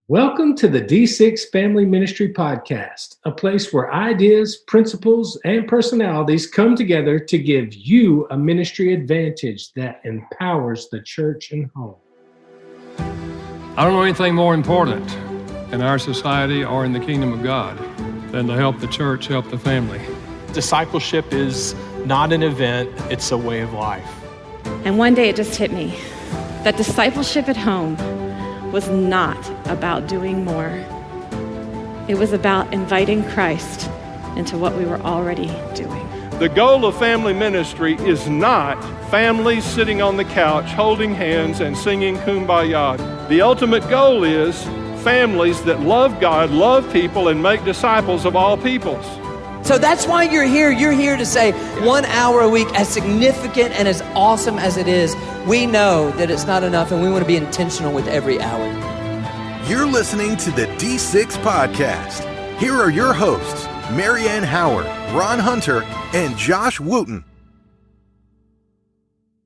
Welcome to the D6 Family Ministry Podcast, a place where ideas, principles, and personalities come together to give you a ministry advantage that empowers the church and home. I don't know anything more important in our society or in the kingdom of God than to help the church, help the family. Discipleship is not an event, it's a way of life. And one day it just hit me that discipleship at home was not about doing more. It was about inviting Christ into what we were already doing. The goal of family ministry is not families sitting on the couch holding hands and singing Kumbaya. The ultimate goal is families that love God, love people, and make disciples of all peoples. So that's why you're here. You're here to say 1 hour a week, as significant and as awesome as it is, we know that it's not enough, and we want to be intentional with every hour. You're listening to the D6 Podcast. Here are your hosts, Marianne Howard, Ron Hunter, and Josh Wooten.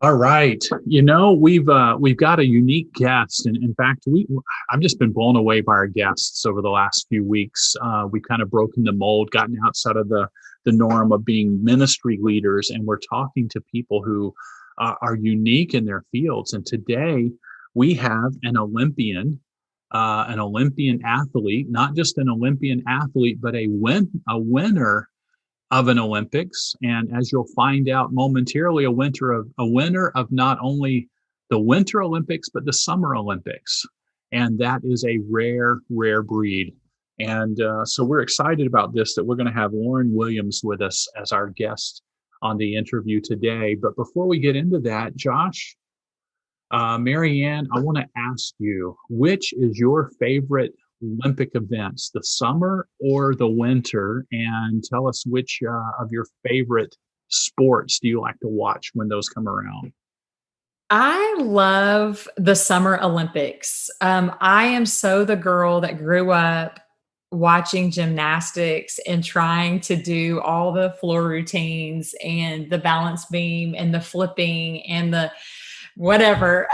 All right. You know, we've got a unique guest. And in fact, I've just been blown away by our guests over the last few weeks. We've kind of broken the mold, gotten outside of the norm of being ministry leaders. And we're talking to people who are unique in their fields. And today we have an Olympian athlete, not just an Olympian athlete, but a winner of an Olympics, and as you'll find out momentarily, a winner of not only the Winter Olympics but the Summer Olympics, and that is a rare breed. And so we're excited about this, that we're going to have Lauryn Williams with us as our guest on the interview today. But before we get into that, Josh, Marianne, I want to ask you, which is your favorite Olympic events, the summer or the winter? And tell us which of your favorite sports do you like to watch when those come around? I love the Summer Olympics. I am so the girl that grew up watching gymnastics and trying to do all the floor routines and the balance beam and the flipping and the whatever.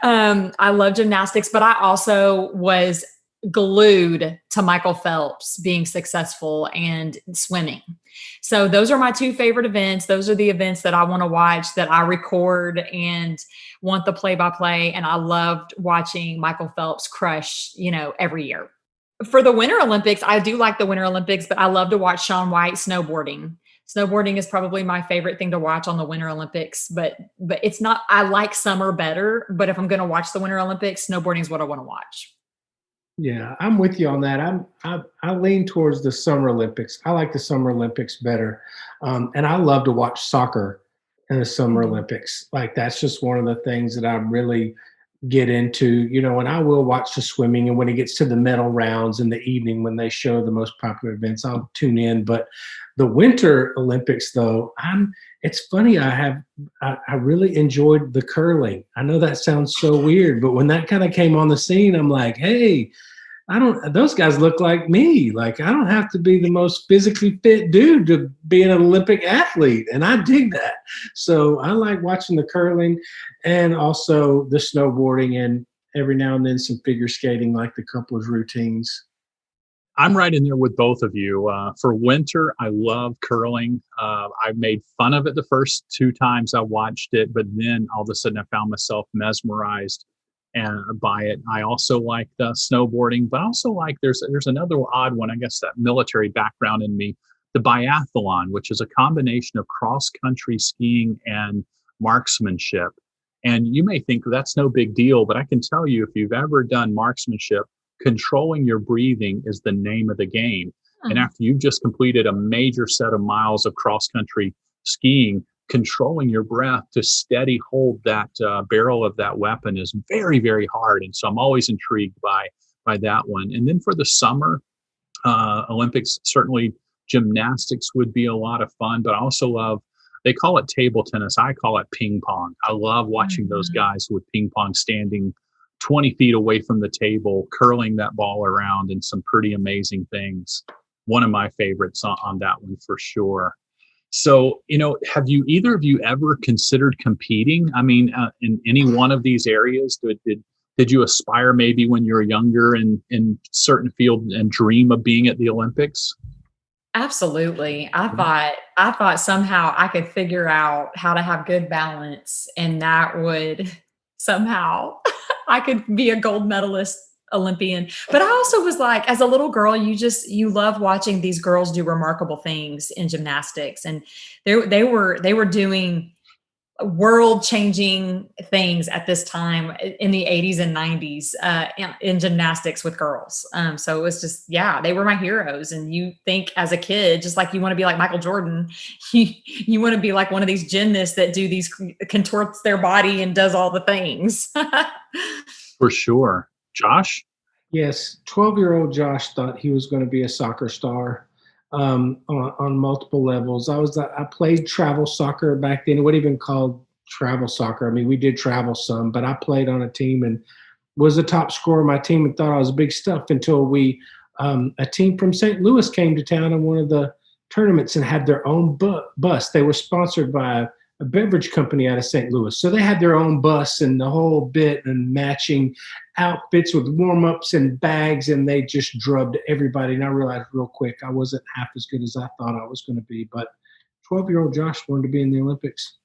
I love gymnastics, but I also was glued to Michael Phelps being successful and swimming. So those are my two favorite events. Those are the events that I want to watch, that I record and want the play-by-play. And I loved watching Michael Phelps crush, every year. For the Winter Olympics, I do like the Winter Olympics, but I love to watch Shaun White snowboarding. Snowboarding is probably my favorite thing to watch on the Winter Olympics, but it's not, I like summer better, but if I'm going to watch the Winter Olympics, snowboarding is what I want to watch. Yeah, I'm with you on that. I lean towards the Summer Olympics. I like the Summer Olympics better. And I love to watch soccer in the Summer Olympics. Like, that's just one of the things that I really get into, and I will watch the swimming, and when it gets to the medal rounds in the evening when they show the most popular events, I'll tune in. But the Winter Olympics, though, it's funny, I really enjoyed the curling. I know that sounds so weird, but when that kind of came on the scene, I'm like, hey, those guys look like me. Like, I don't have to be the most physically fit dude to be an Olympic athlete. And I dig that. So I like watching the curling and also the snowboarding, and every now and then some figure skating, like the couples routines. I'm right in there with both of you. For winter, I love curling. I made fun of it the first two times I watched it, but then all of a sudden I found myself mesmerized by it. I also like the snowboarding, but also like there's another odd one, I guess, that military background in me, the biathlon, which is a combination of cross-country skiing and marksmanship. And you may think that's no big deal, but I can tell you, if you've ever done marksmanship, controlling your breathing is the name of the game. And after you've just completed a major set of miles of cross-country skiing, controlling your breath to steady hold that barrel of that weapon is very, very hard. And so I'm always intrigued by that one. And then for the summer Olympics, certainly gymnastics would be a lot of fun, but I also love, they call it table tennis. I call it ping pong. I love watching those guys with ping pong standing 20 feet away from the table, curling that ball around, and some pretty amazing things. One of my favorites on that one for sure. So, have either of you ever considered competing? I mean, in any one of these areas, Did you aspire maybe when you were younger in certain field and dream of being at the Olympics? Absolutely. I thought somehow I could figure out how to have good balance, and that would somehow I could be a gold medalist Olympian. But I also was like, as a little girl, you love watching these girls do remarkable things in gymnastics, and they were doing world-changing things at this time in the 80s and 90s in gymnastics with girls. So it was just, they were my heroes. And you think as a kid, just like you want to be like Michael Jordan, you want to be like one of these gymnasts that do these, contorts their body and does all the things. For sure. Josh? Yes, 12-year-old Josh thought he was going to be a soccer star. On multiple levels. I played travel soccer back then. It wasn't even called travel soccer. I mean, we did travel some, but I played on a team and was the top scorer of my team and thought I was big stuff until a team from St. Louis came to town in one of the tournaments and had their own bus. They were sponsored by a beverage company out of St. Louis. So they had their own bus and the whole bit and matching outfits with warm-ups and bags, and they just drubbed everybody. And I realized real quick I wasn't half as good as I thought I was going to be. But 12-year-old Josh wanted to be in the Olympics.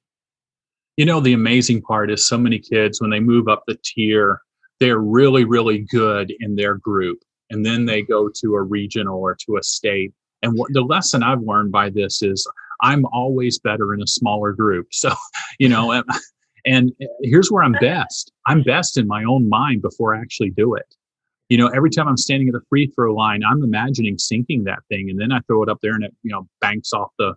You know, the amazing part is so many kids, when they move up the tier, they're really, really good in their group. And then they go to a regional or to a state. And the lesson I've learned by this is I'm always better in a smaller group. So, and here's where I'm best. I'm best in my own mind before I actually do it. Every time I'm standing at the free throw line, I'm imagining sinking that thing, and then I throw it up there and it, banks off the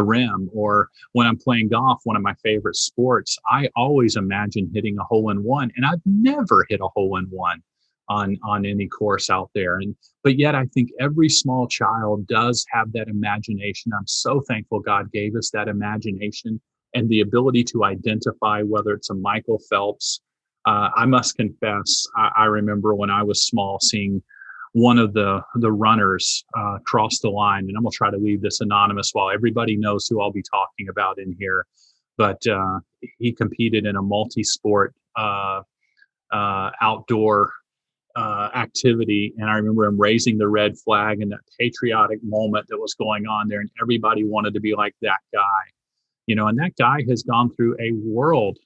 rim. Or when I'm playing golf, one of my favorite sports, I always imagine hitting a hole in one, and I've never hit a hole in one on any course out there. But yet I think every small child does have that imagination. I'm so thankful God gave us that imagination and the ability to identify whether it's a Michael Phelps. I must confess, I remember when I was small seeing one of the runners cross the line, and I'm going to try to leave this anonymous while everybody knows who I'll be talking about in here. But he competed in a multi-sport outdoor activity, and I remember him raising the red flag and that patriotic moment that was going on there, and everybody wanted to be like that guy, and that guy has gone through a world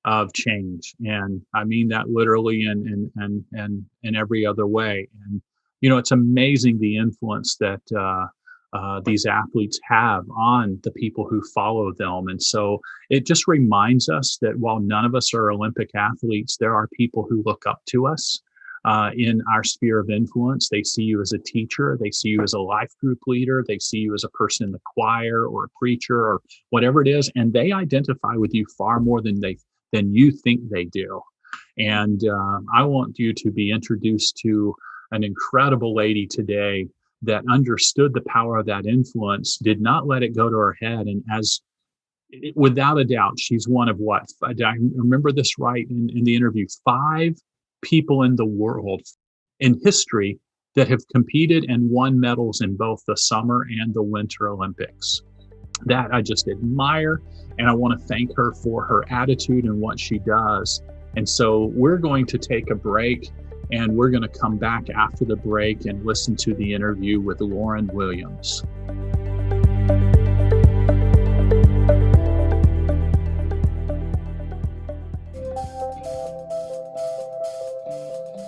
of change, and I mean that literally and in every other way. And it's amazing the influence that these athletes have on the people who follow them. And so it just reminds us that while none of us are Olympic athletes, there are people who look up to us in our sphere of influence. They see you as a teacher. They see you as a life group leader. They see you as a person in the choir or a preacher or whatever it is. And they identify with you far more than you think they do. And I want you to be introduced to an incredible lady today that understood the power of that influence, did not let it go to her head. And without a doubt, she's one of what? Did I remember this right in the interview? 5 people in the world in history that have competed and won medals in both the Summer and the Winter Olympics. That I just admire, and I want to thank her for her attitude and what she does. And so we're going to take a break, and we're going to come back after the break and listen to the interview with Lauryn Williams.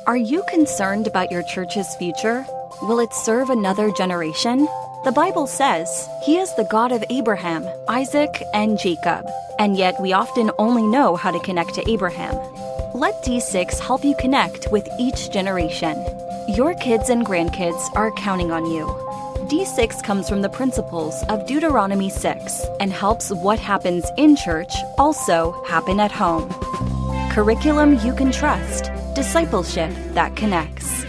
Are you concerned about your church's future? Will it serve another generation? The Bible says He is the God of Abraham, Isaac, and Jacob, and yet we often only know how to connect to Abraham. Let D6 help you connect with each generation. Your kids and grandkids are counting on you. D6 comes from the principles of Deuteronomy 6 and helps what happens in church also happen at home. Curriculum you can trust. Discipleship that connects.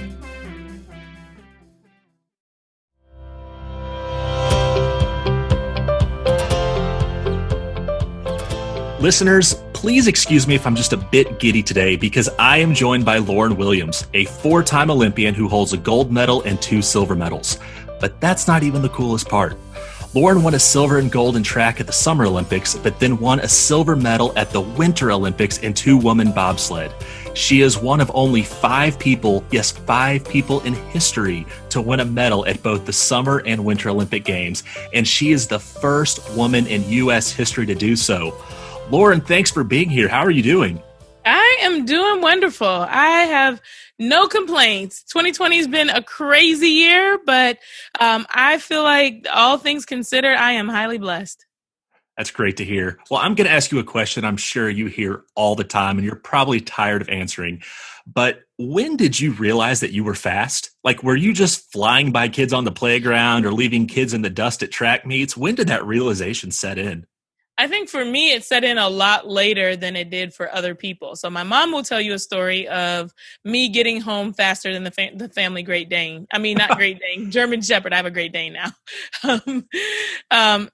Listeners, please excuse me if I'm just a bit giddy today because I am joined by Lauryn Williams, a 4-time Olympian who holds a gold medal and 2 silver medals. But that's not even the coolest part. Lauryn won a silver and gold in track at the Summer Olympics, but then won a silver medal at the Winter Olympics in 2-woman bobsled. She is one of only 5 people, yes, 5 people in history to win a medal at both the Summer and Winter Olympic Games, and she is the first woman in U.S. history to do so. Lauryn, thanks for being here. How are you doing? I am doing wonderful. I have no complaints. 2020 has been a crazy year, but I feel like all things considered, I am highly blessed. That's great to hear. Well, I'm going to ask you a question I'm sure you hear all the time, and you're probably tired of answering. But when did you realize that you were fast? Like, were you just flying by kids on the playground or leaving kids in the dust at track meets? When did that realization set in? I think for me, it set in a lot later than it did for other people. So my mom will tell you a story of me getting home faster than the family Great Dane. I mean, not Great Dane, German Shepherd. I have a Great Dane now.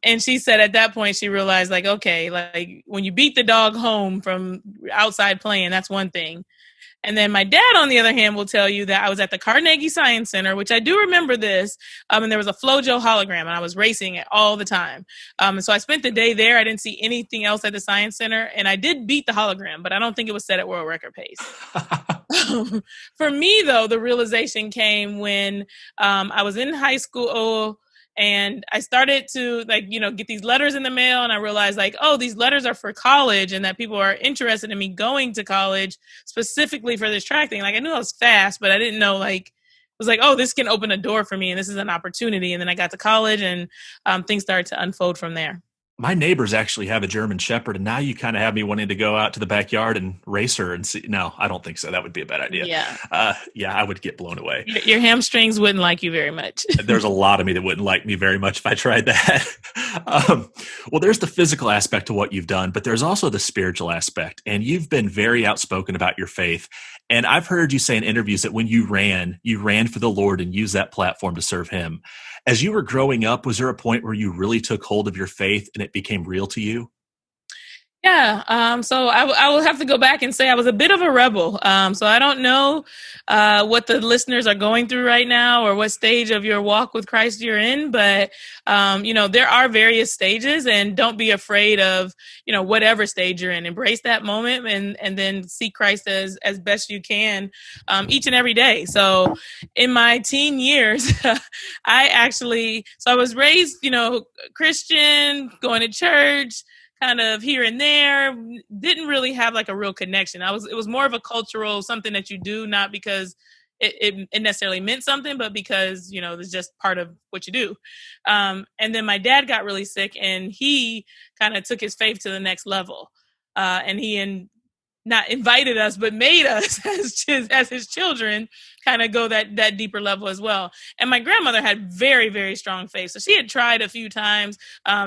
And she said at that point, she realized like, okay, like when you beat the dog home from outside playing, that's one thing. And then my dad, on the other hand, will tell you that I was at the Carnegie Science Center, which I do remember this, and there was a FloJo hologram, and I was racing it all the time. And so I spent the day there. I didn't see anything else at the Science Center, and I did beat the hologram, but I don't think it was set at world record pace. For me, though, the realization came when I was in high school, and I started to get these letters in the mail, and I realized these letters are for college and that people are interested in me going to college specifically for this track thing. Like I knew I was fast, but I didn't know this can open a door for me and this is an opportunity. And then I got to college and things started to unfold from there. My neighbors actually have a German Shepherd, and now you kind of have me wanting to go out to the backyard and race her and see. No, I don't think so. That would be a bad idea. Yeah. I would get blown away. Your hamstrings wouldn't like you very much. There's a lot of me that wouldn't like me very much if I tried that. Well, there's the physical aspect to what you've done, but there's also the spiritual aspect. And you've been very outspoken about your faith. And I've heard you say in interviews that when you ran for the Lord and used that platform to serve him. As you were growing up, was there a point where you really took hold of your faith and it became real to you? Yeah. So I will have to go back and say I was a bit of a rebel. So I don't know what the listeners are going through right now or what stage of your walk with Christ you're in. But, there are various stages, and don't be afraid of, whatever stage you're in. Embrace that moment and then seek Christ as best you can each and every day. So in my teen years, I was raised, Christian, going to church, kind of here and there, didn't really have like a real connection. It was more of a cultural something that you do, not because it necessarily meant something, but because, it's just part of what you do. And then my dad got really sick, and he kind of took his faith to the next level. And he not invited us, but made us as his children kind of go that deeper level as well. And my grandmother had very, very strong faith. So she had tried a few times.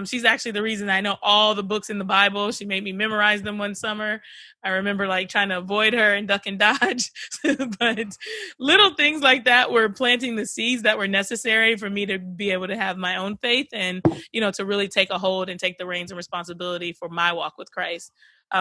She's actually the reason I know all the books in the Bible. She made me memorize them one summer. I remember trying to avoid her and duck and dodge. But little things like that were planting the seeds that were necessary for me to be able to have my own faith and, to really take a hold and take the reins and responsibility for my walk with Christ.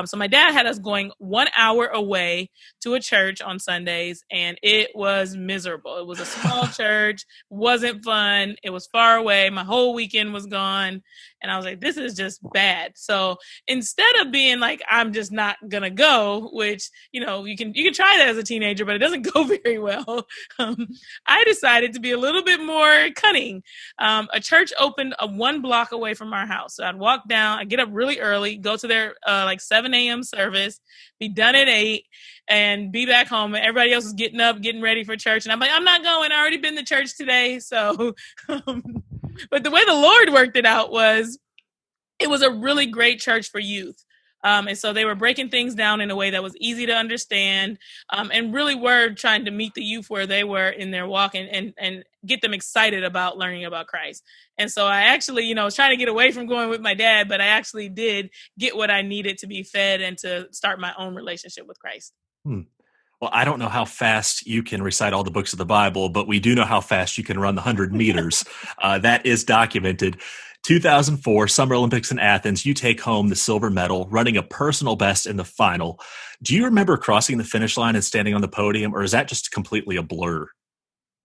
So my dad had us going 1 hour away to a church on Sundays, and it was miserable. It was a small church, wasn't fun. It was far away. My whole weekend was gone. And I was like, this is just bad. So instead of being like, I'm just not going to go, which, you can try that as a teenager, but it doesn't go very well. I decided to be a little bit more cunning. A church opened 1 block away from our house. So I'd walk down, I'd get up really early, go to their 7 a.m. service, be done at 8, and be back home. And everybody else is getting up, getting ready for church. And I'm like, I'm not going. I already been to church today. So, but the way the Lord worked it out was, it was a really great church for youth. And so they were breaking things down in a way that was easy to understand, and really were trying to meet the youth where they were in their walk and get them excited about learning about Christ. And so I actually, was trying to get away from going with my dad, but I actually did get what I needed to be fed and to start my own relationship with Christ. Well, I don't know how fast you can recite all the books of the Bible, but we do know how fast you can run the 100 meters. That is documented. 2004 Summer Olympics in Athens, you take home the silver medal, running a personal best in the final. Do you remember crossing the finish line and standing on the podium, or is that just completely a blur?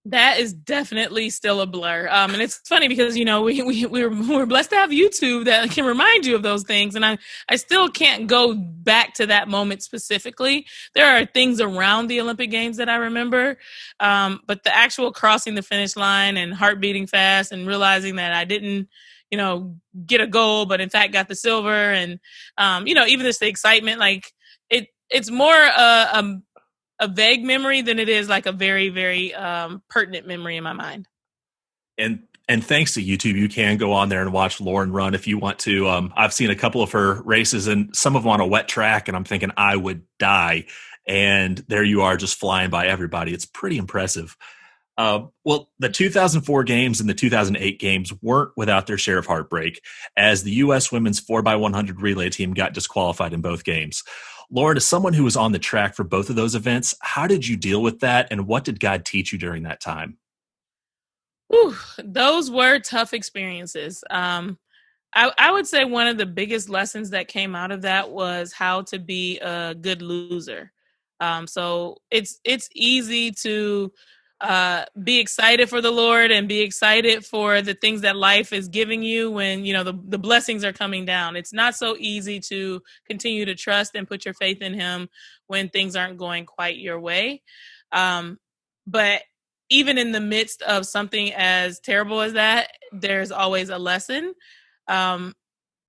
That is definitely still a blur. And it's funny because, we're blessed to have YouTube that can remind you of those things. And I still can't go back to that moment specifically. There are things around the Olympic Games that I remember. But the actual crossing the finish line and heart beating fast and realizing that I didn't, get a gold, but in fact got the silver. And, even just the excitement, like it's more a vague memory than it is like a very, very pertinent memory in my mind. And thanks to YouTube, you can go on there and watch Lauryn run if you want to. I've seen a couple of her races and some of them on a wet track, and I'm thinking I would die. And there you are, just flying by everybody. It's pretty impressive. Well, the 2004 games and the 2008 games weren't without their share of heartbreak, as the U.S. women's 4x100 relay team got disqualified in both games. Lauryn, as someone who was on the track for both of those events, how did you deal with that, and what did God teach you during that time? Whew, those were tough experiences. I would say one of the biggest lessons that came out of that was how to be a good loser. So it's easy to be excited for the Lord and be excited for the things that life is giving you when, the blessings are coming down. It's not so easy to continue to trust and put your faith in him when things aren't going quite your way. But even in the midst of something as terrible as that, there's always a lesson. And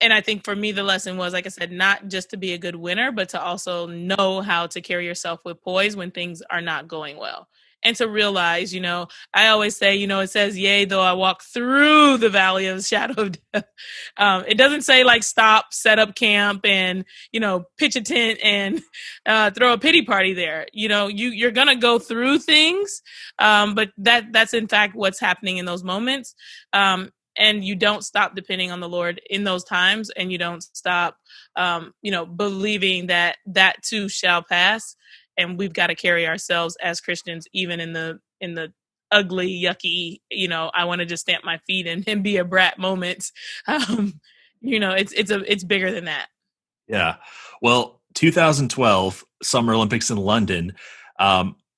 I think for me, the lesson was, like I said, not just to be a good winner, but to also know how to carry yourself with poise when things are not going well. And to realize, I always say, it says, yea, though I walk through the valley of the shadow of death. It doesn't say like stop, set up camp and, pitch a tent and throw a pity party there. You're going to go through things. But that's in fact what's happening in those moments. And you don't stop depending on the Lord in those times. And you don't stop, believing that too shall pass. And we've got to carry ourselves as Christians, even in the ugly, yucky, I want to just stamp my feet and be a brat moments. It's bigger than that. Yeah. Well, 2012 Summer Olympics in London,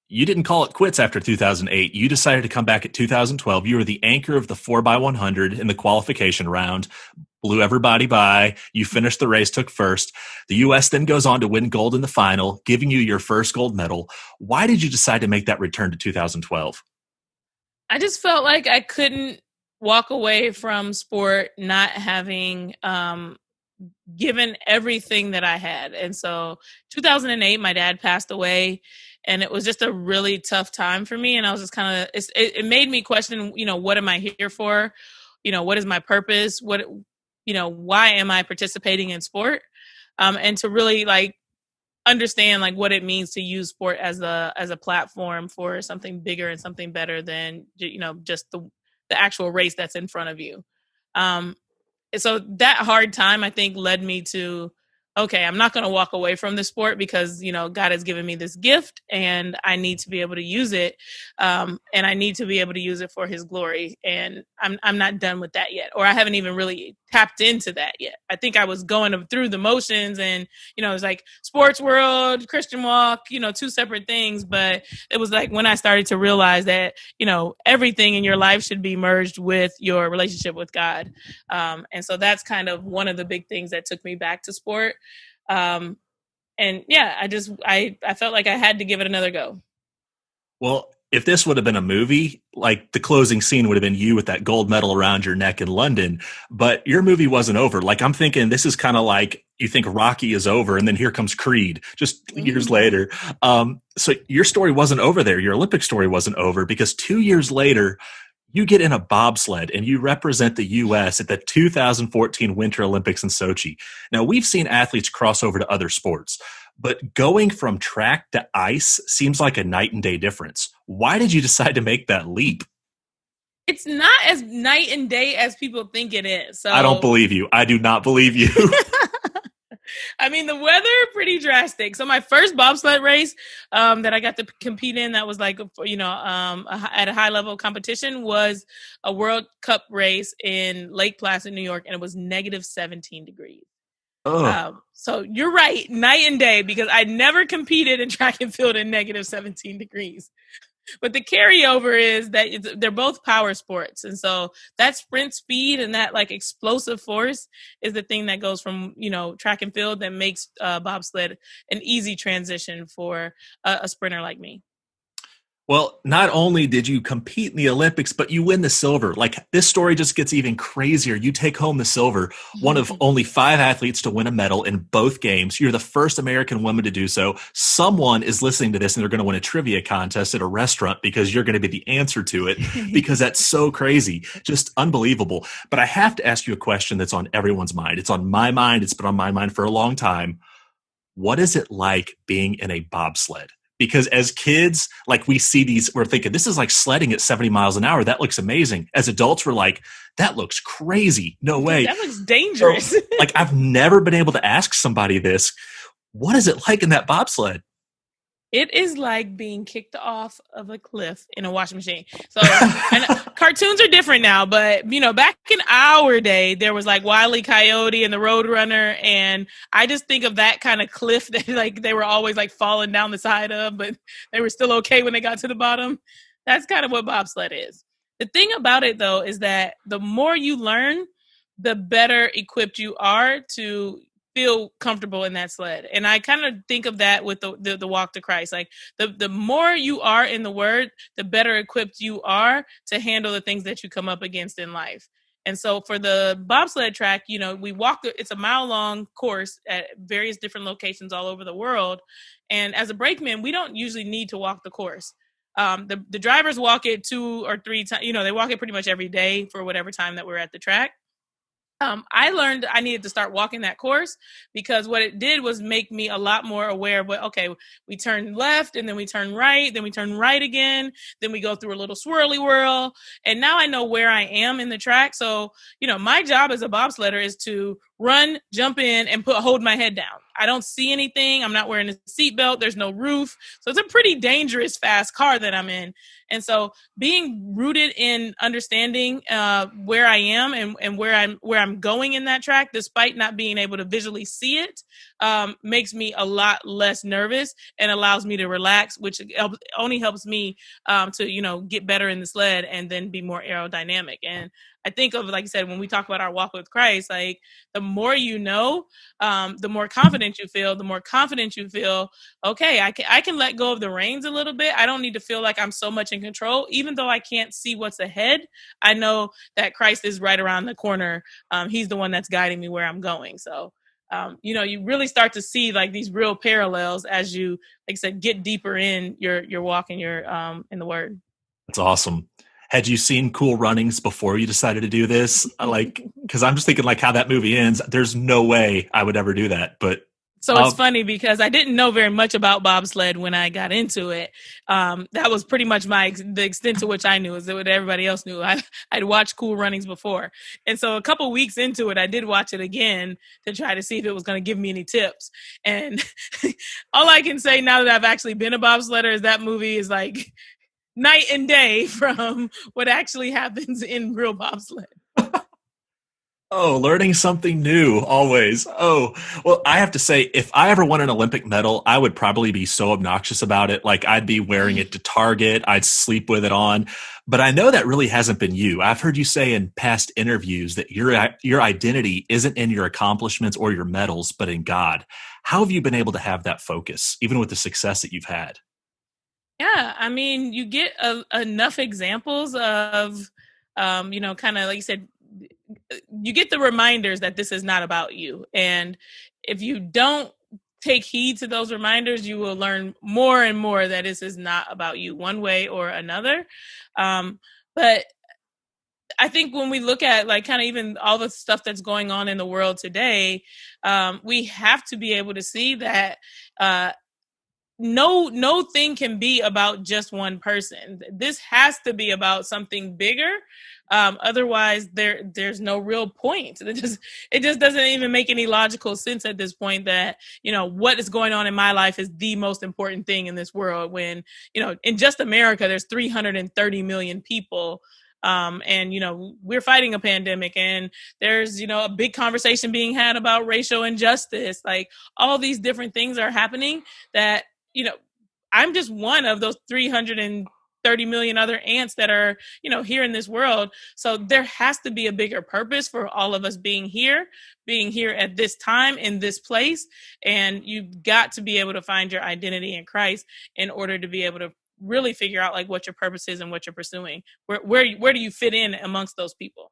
you didn't call it quits after 2008. You decided to come back at 2012. You were the anchor of the 4x100 in the qualification round, blew everybody by. You finished the race, took first. The U.S. then goes on to win gold in the final, giving you your first gold medal. Why did you decide to make that return to 2012? I just felt like I couldn't walk away from sport not having given everything that I had. And so 2008, my dad passed away. And it was just a really tough time for me. And I was just kind of, it made me question, what am I here for? What is my purpose? Why am I participating in sport? And to really understand what it means to use sport as a platform for something bigger and something better than, just the actual race that's in front of you. So that hard time, I think, led me to, okay, I'm not going to walk away from the sport because, God has given me this gift and I need to be able to use it. And I need to be able to use it for his glory. And I'm not done with that yet, or I haven't even really tapped into that yet. I think I was going through the motions and, it's like sports world, Christian walk, two separate things. But it was like when I started to realize that, everything in your life should be merged with your relationship with God. And so that's kind of one of the big things that took me back to sport. And yeah, I felt like I had to give it another go. Well, if this would have been a movie, the closing scene would have been you with that gold medal around your neck in London, but your movie wasn't over. I'm thinking this is kind of like you think Rocky is over and then here comes Creed just years later. So your story wasn't over there. Your Olympic story wasn't over because 2 years later, you get in a bobsled and you represent the U.S. at the 2014 Winter Olympics in Sochi. Now, we've seen athletes cross over to other sports, but going from track to ice seems like a night and day difference. Why did you decide to make that leap? It's not as night and day as people think it is. So I don't believe you. I do not believe you. I mean, the weather pretty drastic. So my first bobsled race that I got to compete in, that was at a high level competition, was a World Cup race in Lake Placid, New York, and it was negative 17 degrees. So you're right, night and day, because I never competed in track and field in negative 17 degrees. But the carryover is that they're both power sports. And so that sprint speed and that like explosive force is the thing that goes from, track and field that makes bobsled an easy transition for a sprinter like me. Well, not only did you compete in the Olympics, but you win the silver. Like, this story just gets even crazier. You take home the silver, one of only 5 athletes to win a medal in both games. You're the first American woman to do so. Someone is listening to this and they're going to win a trivia contest at a restaurant because you're going to be the answer to it, because that's so crazy. Just unbelievable. But I have to ask you a question that's on everyone's mind. It's on my mind. It's been on my mind for a long time. What is it like being in a bobsled? Because as kids, like, we see these, we're thinking, this is like sledding at 70 miles an hour. That looks amazing. As adults, we're like, that looks crazy. No way. That looks dangerous. So, like, I've never been able to ask somebody this. What is it like in that bobsled? It is like being kicked off of a cliff in a washing machine. So, and cartoons are different now, but back in our day, there was like Wile E. Coyote and the Roadrunner, and I just think of that kind of cliff that like they were always like falling down the side of, but they were still okay when they got to the bottom. That's kind of what bobsled is. The thing about it, though, is that the more you learn, the better equipped you are to feel comfortable in that sled. And I kind of think of that with the walk to Christ. Like the more you are in the word, the better equipped you are to handle the things that you come up against in life. And so for the bobsled track, we walk, it's a mile-long course at various different locations all over the world. And as a brakeman, we don't usually need to walk the course. The drivers walk it 2 or 3 times, they walk it pretty much every day for whatever time that we're at the track. I learned I needed to start walking that course because what it did was make me a lot more aware of we turn left and then we turn right, then we turn right again, then we go through a little swirly whirl. And now I know where I am in the track. So, my job as a bobsledder is to run, jump in, and hold my head down. I don't see anything. I'm not wearing a seatbelt. There's no roof. So it's a pretty dangerous, fast car that I'm in. And so being rooted in understanding where I am and where I'm going in that track, despite not being able to visually see it, makes me a lot less nervous and allows me to relax, which only helps me to, get better in the sled and then be more aerodynamic. And I think of, like I said, when we talk about our walk with Christ, like the more the more confident you feel, okay, I can let go of the reins a little bit. I don't need to feel like I'm so much in control. Even though I can't see what's ahead, I know that Christ is right around the corner. He's the one that's guiding me where I'm going. So, you really start to see like these real parallels as you, like I said, get deeper in your walk and your in the Word. That's awesome. Had you seen Cool Runnings before you decided to do this? Because I'm just thinking like how that movie ends. There's no way I would ever do that. But so it's funny because I didn't know very much about bobsled when I got into it. That was pretty much the extent to which I knew, is what everybody else knew. I'd watched Cool Runnings before. And so a couple weeks into it, I did watch it again to try to see if it was going to give me any tips. And all I can say now that I've actually been a bobsledder is that movie is like night and day from what actually happens in real bobsled. Oh, learning something new always. Oh, well, I have to say, if I ever won an Olympic medal, I would probably be so obnoxious about it. Like, I'd be wearing it to Target. I'd sleep with it on. But I know that really hasn't been you. I've heard you say in past interviews that your identity isn't in your accomplishments or your medals, but in God. How have you been able to have that focus, even with the success that you've had? Yeah, I mean, you get enough examples of, kind of like you said, you get the reminders that this is not about you. And if you don't take heed to those reminders, you will learn more and more that this is not about you one way or another. But I think when we look at like kind of even all the stuff that's going on in the world today, we have to be able to see that no thing can be about just one person. This has to be about something bigger. Otherwise there's no real point. It just doesn't even make any logical sense at this point that, what is going on in my life is the most important thing in this world when, in just America, there's 330 million people. And, we're fighting a pandemic and there's, a big conversation being had about racial injustice. Like all these different things are happening that, I'm just one of those 330 30 million other ants that are, here in this world. So there has to be a bigger purpose for all of us being here at this time in this place. And you've got to be able to find your identity in Christ in order to be able to really figure out like what your purpose is and what you're pursuing. Where do you fit in amongst those people?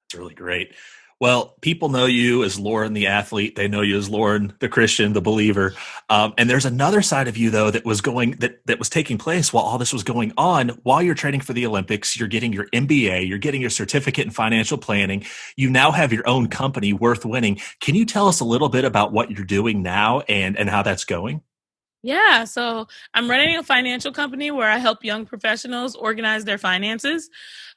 That's really great. Well, people know you as Lauryn the athlete. They know you as Lauryn the Christian, the believer. And there's another side of you, though, that was taking place while all this was going on. While you're training for the Olympics, you're getting your MBA, you're getting your certificate in financial planning. You now have your own company, Worth Winning. Can you tell us a little bit about what you're doing now and how that's going? Yeah, so I'm running a financial company where I help young professionals organize their finances.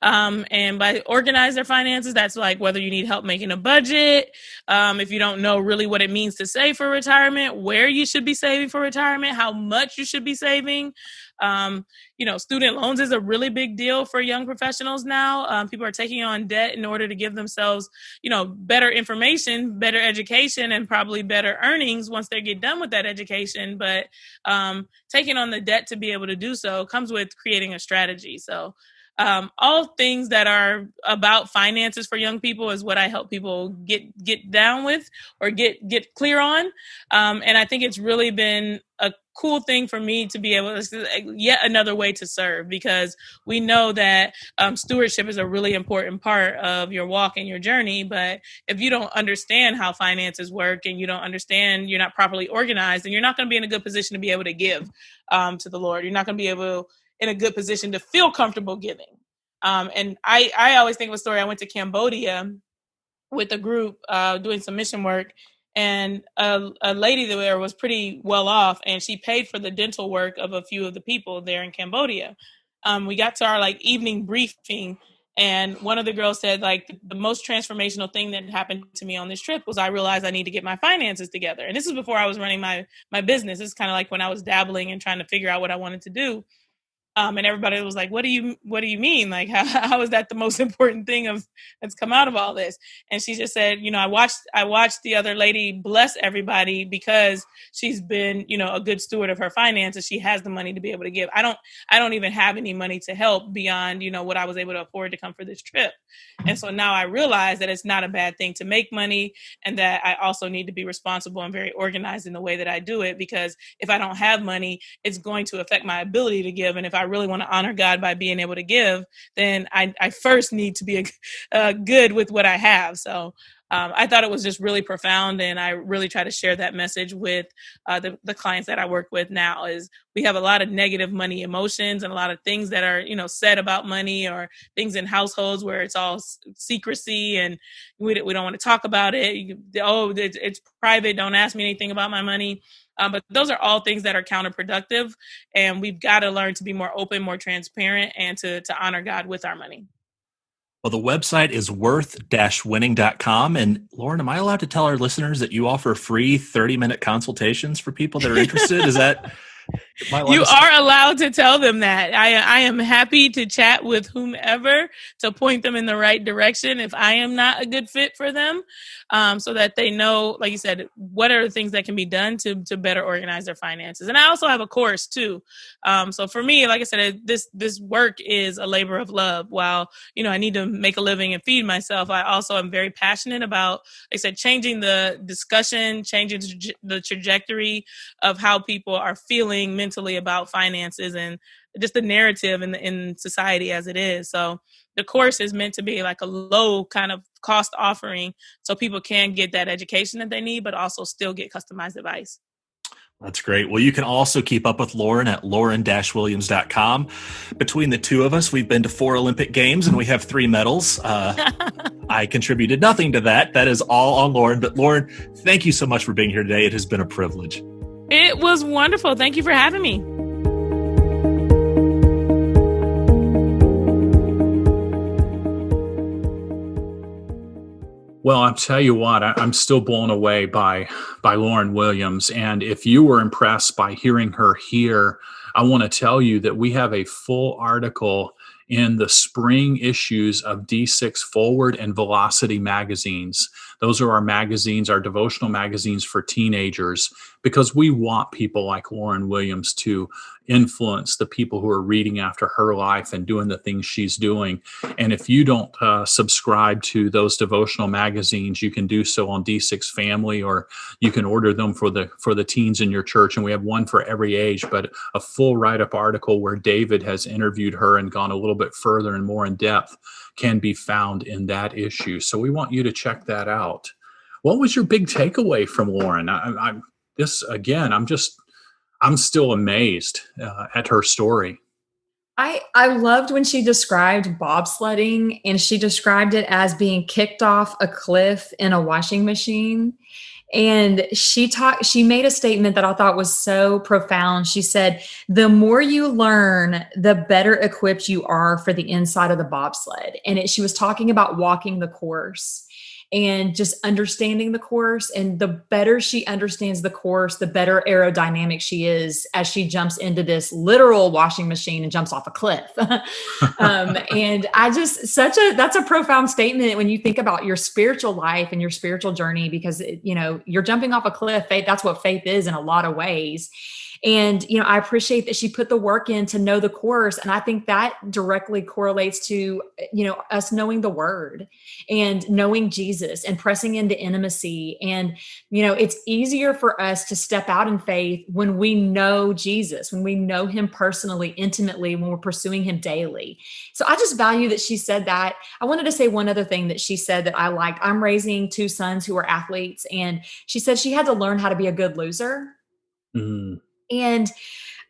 And by organize their finances, that's like whether you need help making a budget, if you don't know really what it means to save for retirement, where you should be saving for retirement, how much you should be saving. Student loans is a really big deal for young professionals now. People are taking on debt in order to give themselves, better information, better education, and probably better earnings once they get done with that education. But taking on the debt to be able to do so comes with creating a strategy. So all things that are about finances for young people is what I help people get down with or get clear on. And I think it's really been a cool thing for me to be able to yet another way to serve, because we know that stewardship is a really important part of your walk and your journey. But if you don't understand how finances work and you don't understand, you're not properly organized, then you're not going to be in a good position to be able to give to the Lord. You're not going to be able in a good position to feel comfortable giving. And I always think of a story. I went to Cambodia with a group doing some mission work, and a lady there was pretty well off, and she paid for the dental work of a few of the people there in Cambodia. We got to our evening briefing, and one of the girls said the most transformational thing that happened to me on this trip was I realized I need to get my finances together. And this is before I was running my business. This is kind of like when I was dabbling and trying to figure out what I wanted to do. And everybody was like, what do you mean? Like, how is that the most important thing that's come out of all this? And she just said, I watched the other lady bless everybody because she's been, a good steward of her finances. She has the money to be able to give. I don't even have any money to help beyond, what I was able to afford to come for this trip. And so now I realize that it's not a bad thing to make money, and that I also need to be responsible and very organized in the way that I do it, because if I don't have money, it's going to affect my ability to give. And if I really want to honor God by being able to give, then I first need to be good with what I have. So I thought it was just really profound, and I really try to share that message with the clients that I work with now. Is we have a lot of negative money emotions and a lot of things that are said about money, or things in households where it's all secrecy and we don't want to talk about it. It's private. Don't ask me anything about my money. But those are all things that are counterproductive, and we've got to learn to be more open, more transparent, and to honor God with our money. Well, the website is worth-winning.com. And Lauryn, am I allowed to tell our listeners that you offer free 30-minute consultations for people that are interested? Is that... You are allowed to tell them that. I am happy to chat with whomever to point them in the right direction if I am not a good fit for them, so that they know, like you said, what are the things that can be done to better organize their finances. And I also have a course too. So for me, like I said, this work is a labor of love. While, I need to make a living and feed myself, I also am very passionate about, like I said, changing the discussion, changing the trajectory of how people are feeling mentally about finances and just the narrative in society as it is. So the course is meant to be like a low kind of cost offering so people can get that education that they need, but also still get customized advice. That's great. Well, you can also keep up with Lauryn at lauryn-williams.com. Between the two of us, we've been to 4 Olympic Games and we have 3 medals. I contributed nothing to that. That is all on Lauryn. But Lauryn, thank you so much for being here today. It has been a privilege. It was wonderful. Thank you for having me. Well, I'll tell you what, I'm still blown away by Lauryn Williams. And if you were impressed by hearing her here, I want to tell you that we have a full article in the spring issues of D6 Forward and Velocity magazines. Those are our magazines, our devotional magazines for teenagers, because we want people like Lauryn Williams to influence the people who are reading after her life and doing the things she's doing. And if you don't subscribe to those devotional magazines, you can do so on D6 Family, or you can order them for the teens in your church. And we have one for every age, but a full write-up article where David has interviewed her and gone a little bit further and more in depth can be found in that issue. So we want you to check that out. What was your big takeaway from Lauryn? I'm still amazed at her story. I loved when she described bobsledding, and she described it as being kicked off a cliff in a washing machine. And she made a statement that I thought was so profound. She said, the more you learn, the better equipped you are for the inside of the bobsled. And she was talking about walking the course and just understanding the course. And the better she understands the course, the better aerodynamic she is as she jumps into this literal washing machine and jumps off a cliff. And that's a profound statement when you think about your spiritual life and your spiritual journey, because, you're jumping off a cliff. That's what faith is in a lot of ways. And, I appreciate that she put the work in to know the course. And I think that directly correlates to, us knowing the word and knowing Jesus and pressing into intimacy. And, it's easier for us to step out in faith when we know Jesus, when we know him personally, intimately, when we're pursuing him daily. So I just value that she said that. I wanted to say one other thing that she said that I liked. I'm raising 2 sons who are athletes, and she said she had to learn how to be a good loser. Mm. And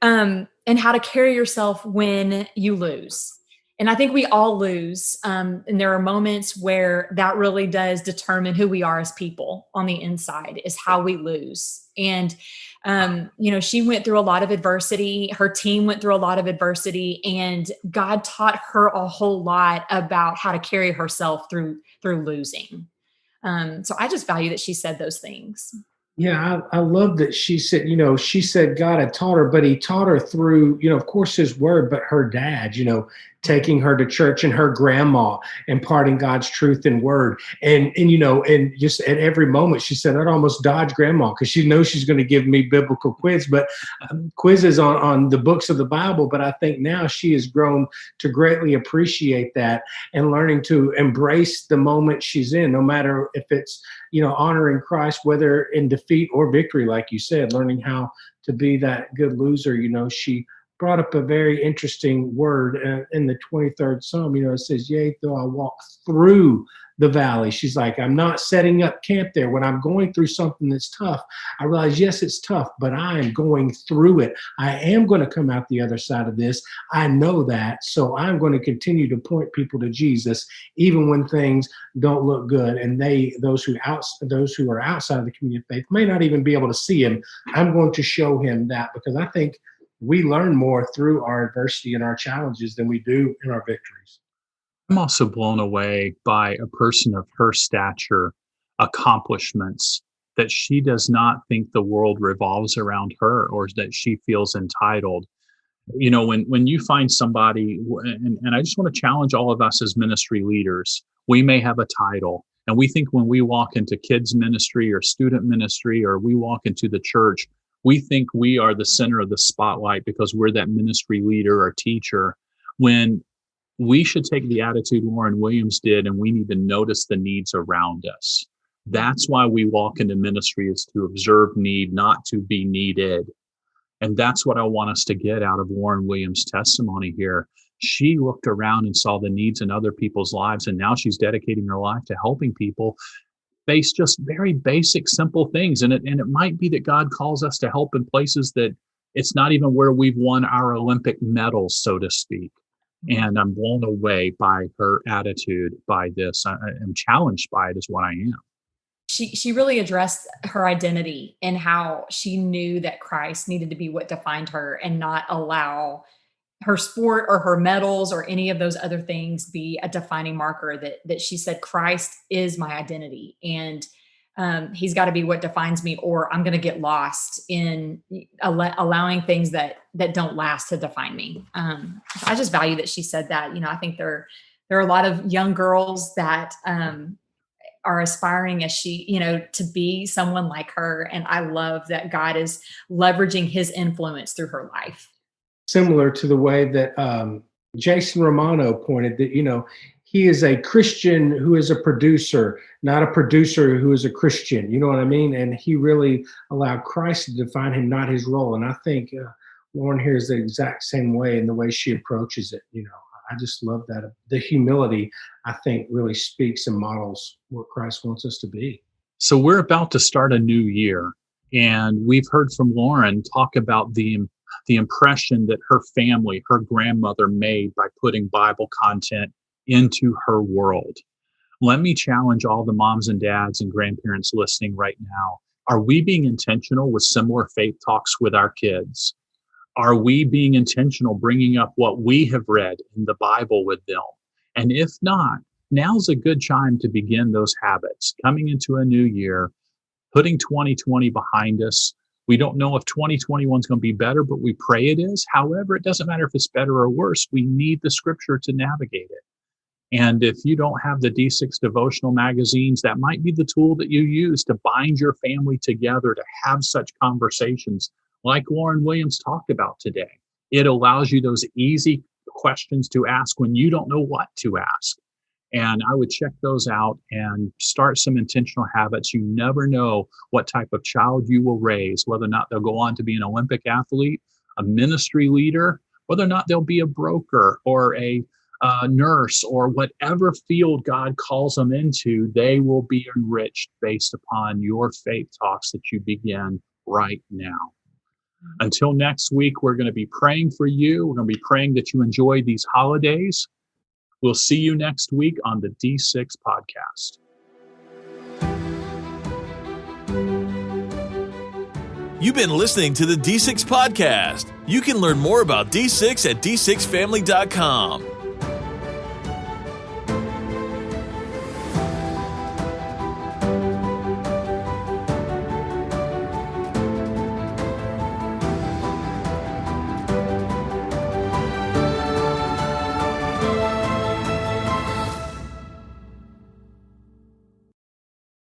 how to carry yourself when you lose. And I think we all lose. And there are moments where that really does determine who we are as people on the inside, is how we lose. And, she went through a lot of adversity. Her team went through a lot of adversity, and God taught her a whole lot about how to carry herself through losing. So I just value that she said those things. Yeah, I love that she said God had taught her, but he taught her through, of course, his word, but her dad, taking her to church, and her grandma imparting God's truth and word. And just at every moment, she said, I'd almost dodge grandma because she knows she's going to give me biblical quizzes on the books of the Bible. But I think now she has grown to greatly appreciate that and learning to embrace the moment she's in, no matter if it's, honoring Christ, whether in defeat or victory, like you said, learning how to be that good loser. She brought up a very interesting word in the 23rd Psalm. It says, yea, though I walk through the valley. She's like, I'm not setting up camp there. When I'm going through something that's tough, I realize, yes, it's tough, but I am going through it. I am going to come out the other side of this. I know that. So I'm going to continue to point people to Jesus, even when things don't look good. And those who are outside of the community of faith may not even be able to see him. I'm going to show him that, because I think we learn more through our adversity and our challenges than we do in our victories. I'm also blown away by a person of her stature, accomplishments, that she does not think the world revolves around her, or that she feels entitled. When you find somebody, and I just want to challenge all of us as ministry leaders, we may have a title, and we think when we walk into kids ministry or student ministry, or we walk into the church, we think we are the center of the spotlight because we're that ministry leader or teacher, when we should take the attitude Lauryn Williams did, and we need to notice the needs around us. That's why we walk into ministry, is to observe need, not to be needed. And that's what I want us to get out of Lauryn Williams' testimony here. She looked around and saw the needs in other people's lives, and now she's dedicating her life to helping people face just very basic, simple things. And it might be that God calls us to help in places that it's not even where we've won our Olympic medals, so to speak. And I'm blown away by her attitude by this. I am challenged by it, is what I am. She really addressed her identity and how she knew that Christ needed to be what defined her, and not allow her sport or her medals or any of those other things be a defining marker. That she said, Christ is my identity, and he's got to be what defines me, or I'm going to get lost in allowing things that don't last to define me. I just value that she said that. I think there are a lot of young girls that are aspiring as she, to be someone like her. And I love that God is leveraging his influence through her life. similar to the way that Jason Romano pointed that, he is a Christian who is a producer, not a producer who is a Christian. You know what I mean? And he really allowed Christ to define him, not his role. And I think Lauryn here is the exact same way in the way she approaches it. I just love that. The humility, I think, really speaks and models what Christ wants us to be. So we're about to start a new year, and we've heard from Lauryn talk about the impression that her family, her grandmother made by putting Bible content into her world. Let me challenge all the moms and dads and grandparents listening right now. Are we being intentional with similar faith talks with our kids? Are we being intentional bringing up what we have read in the Bible with them? And if not, now's a good time to begin those habits. Coming into a new year, putting 2020 behind us. We don't know if 2021 is going to be better, but we pray it is. However, it doesn't matter if it's better or worse. We need the scripture to navigate it. And if you don't have the D6 devotional magazines, that might be the tool that you use to bind your family together to have such conversations like Lauryn Williams talked about today. It allows you those easy questions to ask when you don't know what to ask. And I would check those out and start some intentional habits. You never know what type of child you will raise, whether or not they'll go on to be an Olympic athlete, a ministry leader, whether or not they'll be a broker or a nurse or whatever field God calls them into. They will be enriched based upon your faith talks that you begin right now. Until next week, we're going to be praying for you. We're going to be praying that you enjoy these holidays. We'll see you next week on the D6 podcast. You've been listening to the D6 podcast. You can learn more about D6 at d6family.com.